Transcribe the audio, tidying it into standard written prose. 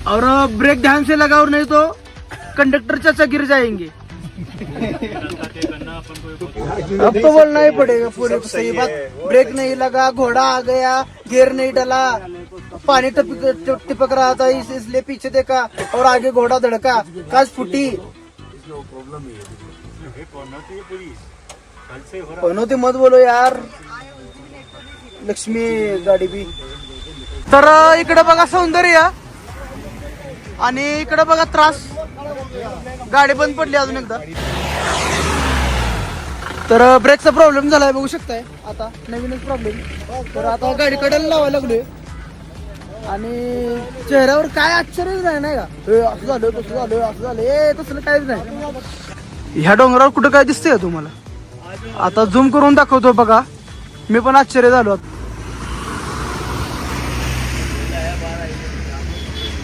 और ब्रेक ध्यान से लगा और नहीं तो कंडक्टर चाचा गिर जाएंगे। अब तो बोलना ही पड़ेगा पूरे को सही बात। ब्रेक नहीं लगा, घोड़ा आ गया, गियर नहीं डला, पानी टिपक रहा था इसलिए पीछे देखा और आगे घोड़ा धड़का, काश फूटी। पनोती मत बोलो यार, लक्ष्मी गाडी बी। तर इकडे बघा सौंदर्य आणि इकडे बघा त्रास, गाडी बंद पडली अजून एकदा। तर ब्रेकचा प्रॉब्लेम झालाय बघू शकताय, आता नवीनच प्रॉब्लेम। तर आता गाडी कडेला लावायला लागलोय आणि चेहऱ्यावर काय आश्चर्यच नाही का, असं झालं तसं झालं असं झालं, तसलं काहीच नाही। ह्या डोंगरावर कुठं काय दिसतंय तुम्हाला? आता झूम करून दाखवतो बघा, मी पण आश्चर्य झालो।